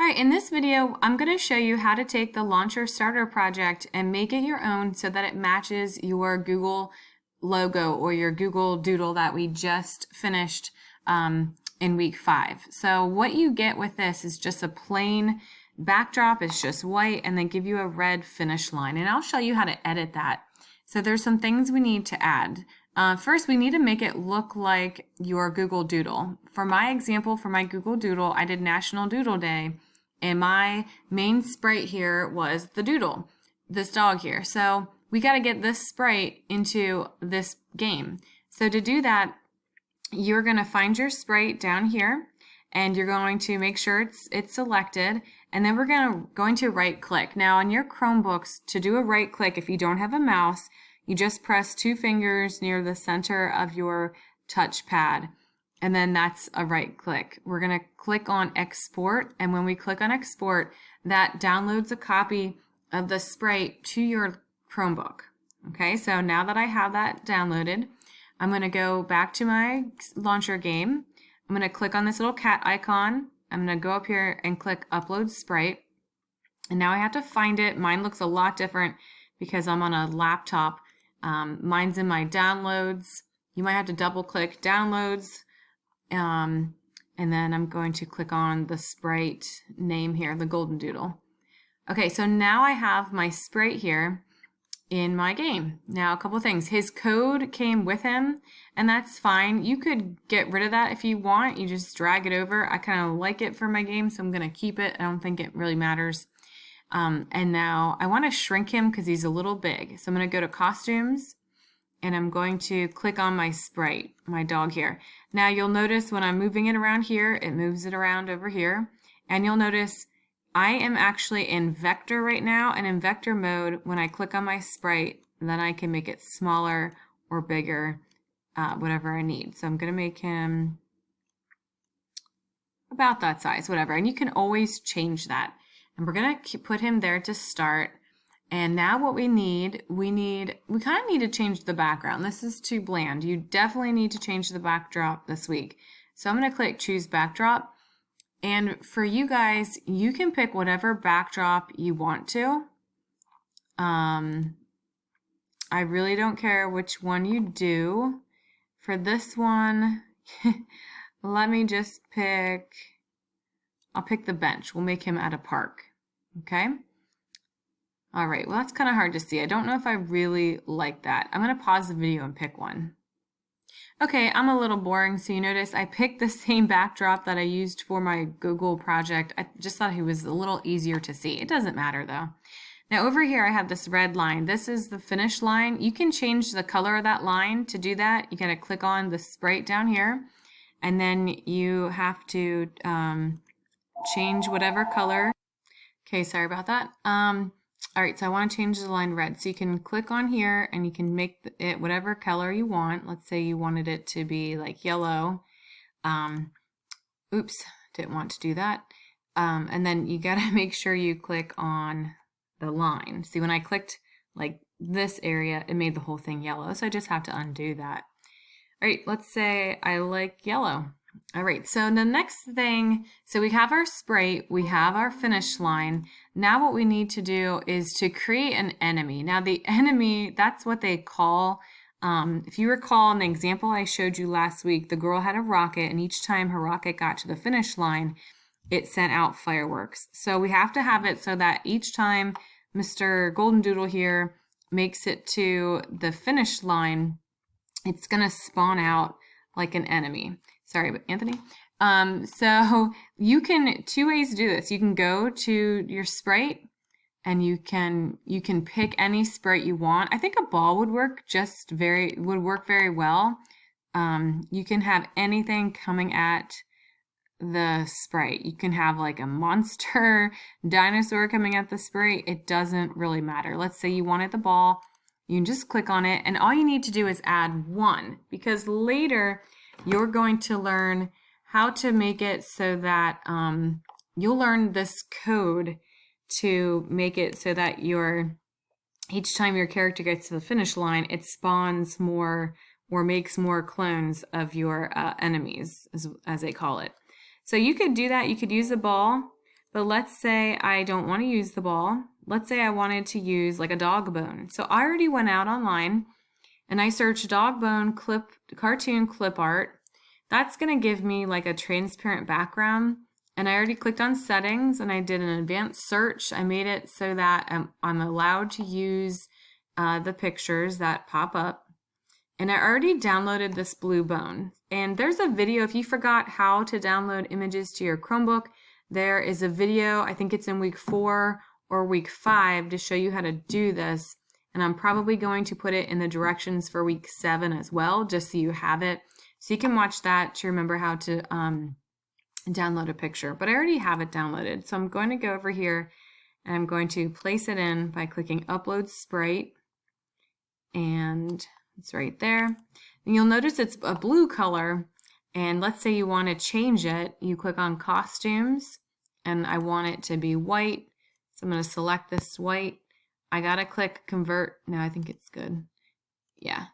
All right, in this video, I'm going to show you how to take the Launcher Starter project and make it your own so that it matches your Google logo or your Google Doodle that we just finished in week 5. So what you get with this is just a plain backdrop. It's just white and then give you a red finish line. And I'll show you how to edit that. So there's some things we need to add. First, we need to make it look like your Google Doodle. For my example, for my Google Doodle, I did National Doodle Day, and my main sprite here was the doodle, this dog here. So we got to get this sprite into this game. So to do that, you're going to find your sprite down here, and you're going to make sure it's selected, and then we're going to right click. Now on your Chromebooks, to do a right click, if you don't have a mouse, you just press 2 fingers near the center of your touchpad, and then that's a right click. We're going to click on export, and when we click on export, that downloads a copy of the sprite to your Chromebook. Okay, so now that I have that downloaded, I'm going to go back to my launcher game. I'm going to click on this little cat icon. I'm going to go up here and click upload sprite, and now I have to find it. Mine looks a lot different because I'm on a laptop. Mine's in my downloads. You might have to double click downloads, and then I'm going to click on the sprite name here, the Golden Doodle. Okay, so now I have my sprite here in my game. Now a couple things. His code came with him, and that's fine. You could get rid of that if you want. You just drag it over. I kind of like it for my game, so I'm going to keep it. I don't think it really matters. And now I want to shrink him because he's a little big. So I'm going to go to costumes, and I'm going to click on my sprite, my dog here. Now you'll notice when I'm moving it around here, it moves it around over here. And you'll notice I am actually in vector right now, and in vector mode, when I click on my sprite, then I can make it smaller or bigger, whatever I need. So I'm going to make him about that size, whatever. And you can always change that. And we're going to put him there to start. And now what we kind of need to change the background. This is too bland. You definitely need to change the backdrop this week. So I'm going to click choose backdrop. And for you guys, you can pick whatever backdrop you want to. I really don't care which one you do. For this one, let me just I'll pick the bench. We'll make him at a park. Okay? All right, well, that's kind of hard to see. I don't know if I really like that. I'm going to pause the video and pick one. Okay, I'm a little boring, so you notice I picked the same backdrop that I used for my Google project. I just thought he was a little easier to see. It doesn't matter, though. Now, over here, I have this red line. This is the finish line. You can change the color of that line. To do that, you got to click on the sprite down here, and then you have to change whatever color. Okay, sorry about that. All right, so I want to change the line red. So you can click on here and you can make it whatever color you want. Let's say you wanted it to be like yellow. Oops, didn't want to do that. And then you got to make sure you click on the line. See, when I clicked like this area, it made the whole thing yellow. So I just have to undo that. All right, let's say I like yellow. All right, so the next thing, so we have our sprite, we have our finish line. Now what we need to do is to create an enemy. Now the enemy, that's what they call, if you recall in the example I showed you last week, the girl had a rocket, and each time her rocket got to the finish line, it sent out fireworks. So we have to have it so that each time Mr. Golden Doodle here makes it to the finish line, it's going to spawn out like an enemy. Sorry, but Anthony. So you can, 2 ways to do this. You can go to your sprite and you can pick any sprite you want. I think a ball would work very well. You can have anything coming at the sprite. You can have like a monster dinosaur coming at the sprite. It doesn't really matter. Let's say you wanted the ball. You can just click on it, and all you need to do is add 1, because later you're going to learn how to make it so that you'll learn this code to make it so that each time your character gets to the finish line, it spawns more or makes more clones of your enemies, as they call it. So you could do that. You could use a ball. But let's say I don't want to use the ball. Let's say I wanted to use like a dog bone. So I already went out online and I searched dog bone cartoon clip art. That's going to give me like a transparent background. And I already clicked on settings and I did an advanced search. I made it so that I'm allowed to use the pictures that pop up. And I already downloaded this blue bone. And there's a video, if you forgot how to download images to your Chromebook, there is a video, I think it's in week 4 or week 5, to show you how to do this. And I'm probably going to put it in the directions for week 7 as well, just so you have it. So you can watch that to remember how to download a picture. But I already have it downloaded. So I'm going to go over here and I'm going to place it in by clicking Upload Sprite. And it's right there. And you'll notice it's a blue color. And let's say you want to change it. You click on Costumes and I want it to be white. So I'm going to select this white. I gotta click Convert. No, I think it's good. Yeah.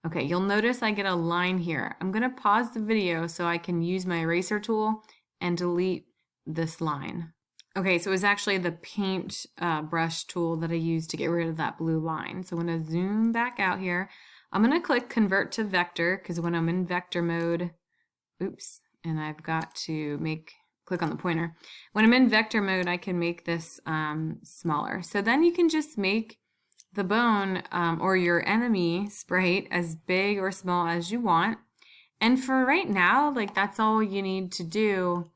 Okay, you'll notice I get a line here. I'm gonna pause the video so I can use my eraser tool and delete this line. Okay, so it was actually the paint brush tool that I used to get rid of that blue line. So I'm gonna zoom back out here. I'm gonna click Convert to Vector because when I'm in vector mode, oops, and I've got to click on the pointer. When I'm in vector mode, I can make this smaller. So then you can just make the bone or your enemy sprite as big or small as you want. And for right now, like that's all you need to do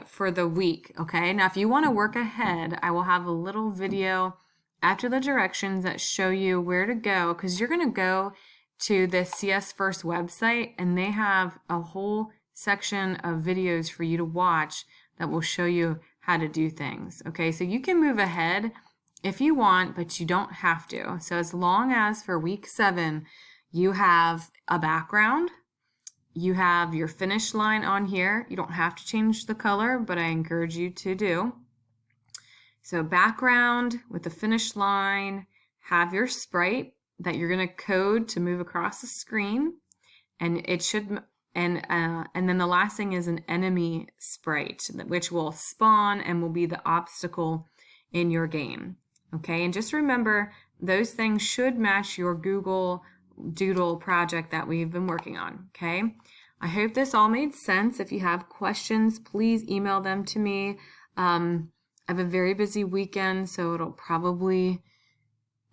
for the week, okay? Now, if you want to work ahead, I will have a little video after the directions that show you where to go, because you're going to go to the CS First website and they have a whole section of videos for you to watch that will show you how to do things. Okay, so you can move ahead if you want, but you don't have to. So as long as for week 7 you have a background, you have your finish line on here. You don't have to change the color, but I encourage you to do. So background with the finish line, have your sprite that you're going to code to move across the screen, and it should. And then the last thing is an enemy sprite, which will spawn and will be the obstacle in your game. Okay, and just remember those things should match your Google Doodle project that we've been working on. Okay, I hope this all made sense. If you have questions, please email them to me. I have a very busy weekend, so it'll probably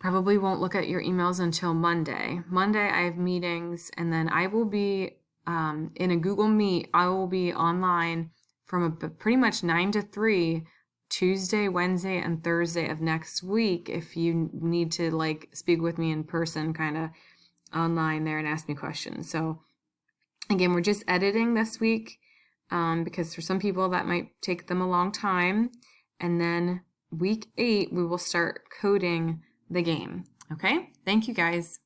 won't look at your emails until Monday. Monday I have meetings, and then I will be in a Google Meet. I will be online from pretty much 9 to 3 Tuesday, Wednesday, and Thursday of next week if you need to like speak with me in person, kind of online there and ask me questions. So again, we're just editing this week because for some people that might take them a long time. And then week 8, we will start coding the game. Okay? Thank you guys.